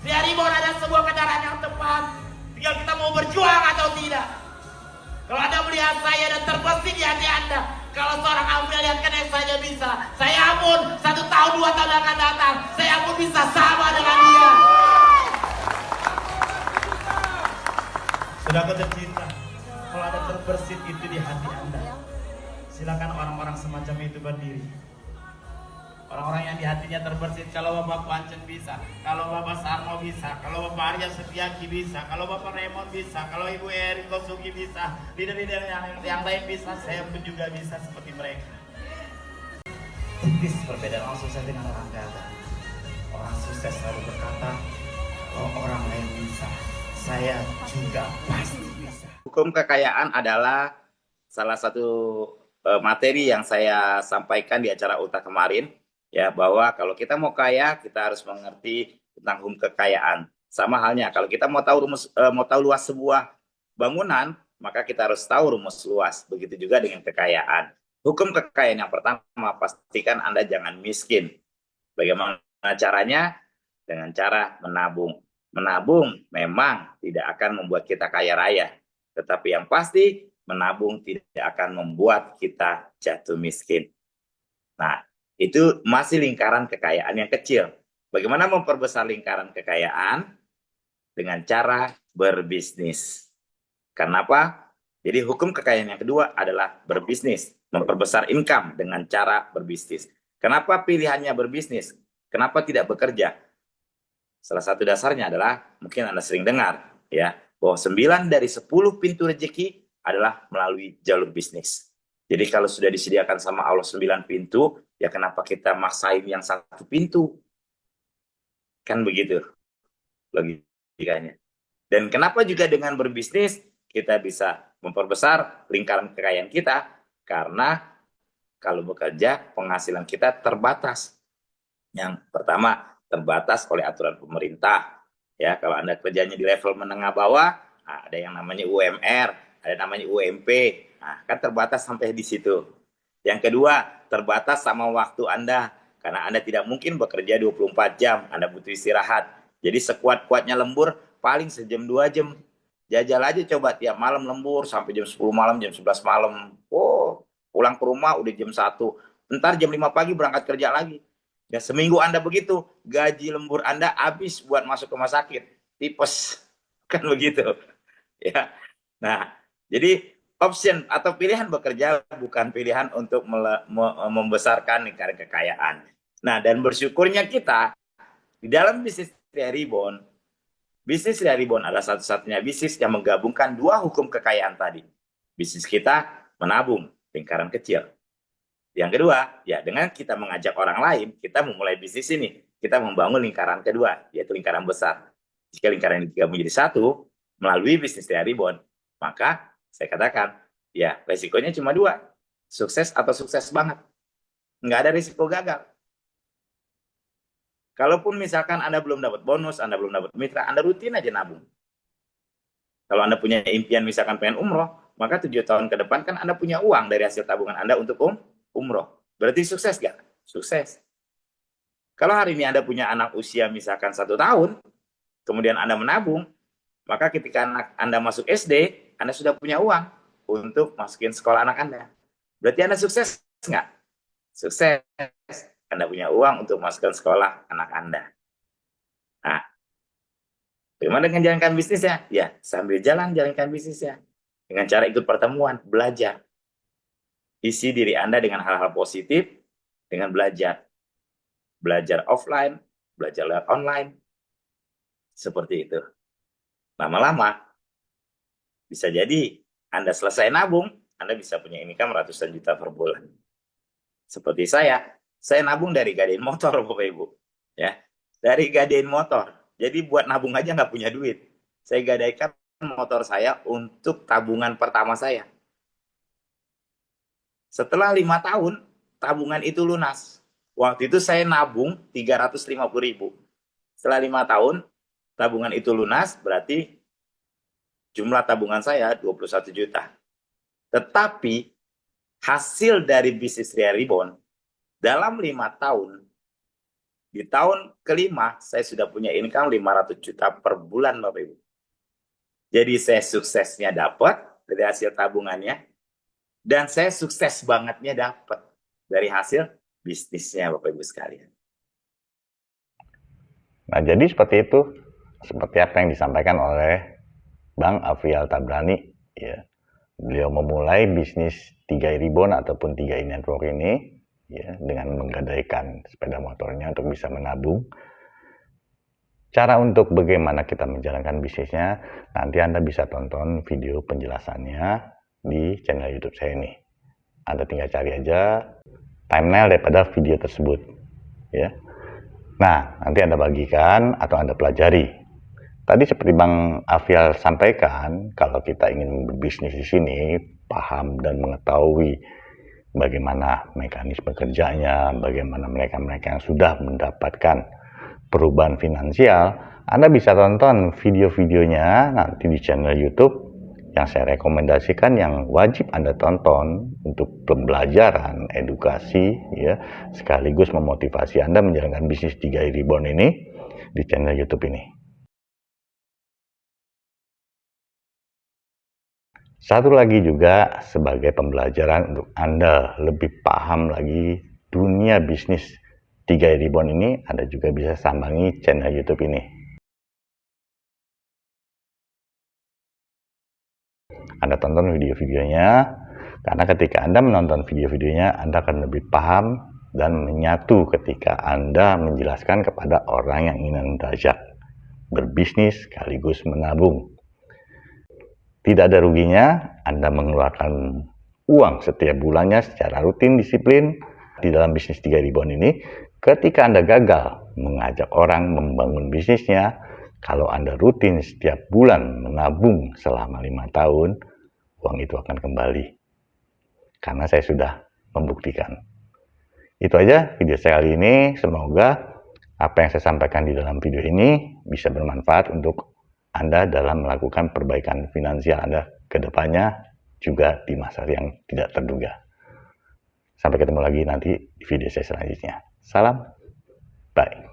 Ria Ribon ada sebuah kendaraan yang tepat. Tinggal kita mau berjuang atau tidak. Kalau Anda melihat saya dan terbesit di hati Anda, kalau seorang Amri lihat yang saya bisa, saya pun 1 tahun 2 tahun akan datang, saya pun bisa sama dengan dia. Saudara tercinta, kalau ada terbersit itu di hati Anda, silakan orang-orang semacam itu berdiri. Orang-orang yang di hatinya terbersit, kalau Bapak Pancen bisa, kalau Bapak Sarno bisa, kalau Bapak Arya Setiaki bisa, kalau Bapak Raymond bisa, kalau Ibu Erin Kosugi bisa, leader-leader yang lain bisa, saya pun juga bisa seperti mereka. Tipis perbedaan orang sukses dengan orang gagal. Orang sukses selalu berkata, kalau orang lain bisa, saya juga pasti bisa. Hukum kekayaan adalah salah satu materi yang saya sampaikan di acara UTA kemarin. Ya, bahwa kalau kita mau kaya, kita harus mengerti tentang hukum kekayaan. Sama halnya, kalau kita mau tahu luas sebuah bangunan, maka kita harus tahu rumus luas. Begitu juga dengan kekayaan. Hukum kekayaan yang pertama, pastikan Anda jangan miskin. Bagaimana caranya? Dengan cara menabung. Menabung memang tidak akan membuat kita kaya raya. Tetapi yang pasti, menabung tidak akan membuat kita jatuh miskin. Nah, itu masih lingkaran kekayaan yang kecil. Bagaimana memperbesar lingkaran kekayaan? Dengan cara berbisnis. Kenapa? Jadi hukum kekayaan yang kedua adalah berbisnis. Memperbesar income dengan cara berbisnis. Kenapa pilihannya berbisnis? Kenapa tidak bekerja? Salah satu dasarnya adalah, mungkin Anda sering dengar, ya, bahwa 9 dari 10 pintu rezeki adalah melalui jalur bisnis. Jadi kalau sudah disediakan sama Allah 9 pintu, ya kenapa kita maksain yang 1 pintu? Kan begitu logikanya. Dan kenapa juga dengan berbisnis kita bisa memperbesar lingkaran kekayaan kita? Karena kalau bekerja penghasilan kita terbatas. Yang pertama, terbatas oleh aturan pemerintah. Ya, kalau Anda kerjanya di level menengah bawah, ada yang namanya UMR, ada namanya UMP. Nah, kan terbatas sampai di situ. Yang kedua, terbatas sama waktu Anda. Karena Anda tidak mungkin bekerja 24 jam. Anda butuh istirahat. Jadi sekuat-kuatnya lembur, paling sejam 2 jam. Jajal aja coba tiap malam lembur sampai jam 10 malam, jam 11 malam. Oh, pulang ke rumah udah jam 1. Ntar jam 5 pagi berangkat kerja lagi. Ya, seminggu Anda begitu, gaji lembur Anda habis buat masuk rumah sakit. Tipes. Kan begitu. Ya. Nah, jadi option atau pilihan bekerja bukan pilihan untuk membesarkan lingkaran kekayaan. Nah, dan bersyukurnya kita di dalam bisnis Ria Ribon, bisnis Ria Ribon adalah satu-satunya bisnis yang menggabungkan 2 hukum kekayaan tadi. Bisnis kita menabung, lingkaran kecil. Yang kedua, ya dengan kita mengajak orang lain, kita memulai bisnis ini. Kita membangun lingkaran kedua, yaitu lingkaran besar. Jika lingkaran ini digabung menjadi 1, melalui bisnis Ria Ribon, maka saya katakan, ya resikonya cuma 2, sukses atau sukses banget. Nggak ada risiko gagal. Kalaupun misalkan Anda belum dapat bonus, Anda belum dapat mitra, Anda rutin aja nabung. Kalau Anda punya impian misalkan pengen umroh, maka 7 tahun ke depan kan Anda punya uang dari hasil tabungan Anda untuk umroh. Berarti sukses nggak? Sukses. Kalau hari ini Anda punya anak usia misalkan 1 tahun, kemudian Anda menabung, maka ketika anak Anda masuk SD, Anda sudah punya uang untuk masukin sekolah anak Anda. Berarti Anda sukses nggak? Sukses. Anda punya uang untuk masukkan sekolah anak Anda. Nah, bagaimana dengan jalankan bisnisnya? Ya, sambil jalankan bisnisnya. Dengan cara ikut pertemuan, belajar. Isi diri Anda dengan hal-hal positif, dengan belajar. Belajar offline, belajar lewat online. Seperti itu. Lama-lama, bisa jadi Anda selesai nabung, Anda bisa punya income ratusan juta per bulan. Seperti saya nabung dari gadein motor, Bapak Ibu. Ya, dari gadein motor. Jadi buat nabung aja nggak punya duit. Saya gadaikan motor saya untuk tabungan pertama saya. Setelah 5 tahun, tabungan itu lunas. Waktu itu saya nabung 350.000. Setelah 5 tahun, tabungan itu lunas, berarti jumlah tabungan saya 21 juta. Tetapi hasil dari bisnis Ria Ribon dalam 5 tahun Di tahun kelima, saya sudah punya income 500 juta per bulan, Bapak Ibu. Jadi saya suksesnya dapat dari hasil tabungannya, dan saya sukses bangetnya dapat dari hasil bisnisnya, Bapak Ibu sekalian. Nah, jadi seperti itu, seperti apa yang disampaikan oleh Bang Afrial Tabrani, ya. Beliau memulai bisnis 3i Reborn ataupun 3i Network ini, ya, dengan menggadaikan sepeda motornya untuk bisa menabung. Cara untuk bagaimana kita menjalankan bisnisnya, nanti Anda bisa tonton video penjelasannya di channel YouTube saya ini. Anda tinggal cari aja thumbnail daripada video tersebut, ya. Nah, nanti Anda bagikan atau Anda pelajari. Tadi seperti Bang Afial sampaikan, kalau kita ingin berbisnis di sini, paham dan mengetahui bagaimana mekanisme kerjanya, bagaimana mereka-mereka yang sudah mendapatkan perubahan finansial, Anda bisa tonton video-videonya nanti di channel YouTube yang saya rekomendasikan, yang wajib Anda tonton untuk pembelajaran, edukasi, ya, sekaligus memotivasi Anda menjalankan bisnis 3i Reborn ini di channel YouTube ini. Satu lagi juga sebagai pembelajaran untuk Anda lebih paham lagi dunia bisnis 3i Reborn ini, Anda juga bisa sambangi channel YouTube ini. Anda tonton video-videonya, karena ketika Anda menonton video-videonya, Anda akan lebih paham dan menyatu ketika Anda menjelaskan kepada orang yang ingin Anda ajak berbisnis sekaligus menabung. Tidak ada ruginya Anda mengeluarkan uang setiap bulannya secara rutin, disiplin di dalam bisnis 3i Reborn ini. Ketika Anda gagal mengajak orang membangun bisnisnya, kalau Anda rutin setiap bulan menabung selama 5 tahun, uang itu akan kembali. Karena saya sudah membuktikan. Itu aja video saya kali ini. Semoga apa yang saya sampaikan di dalam video ini bisa bermanfaat untuk Anda dalam melakukan perbaikan finansial Anda ke depannya, juga di masa yang tidak terduga. Sampai ketemu lagi nanti di video saya selanjutnya. Salam, bye.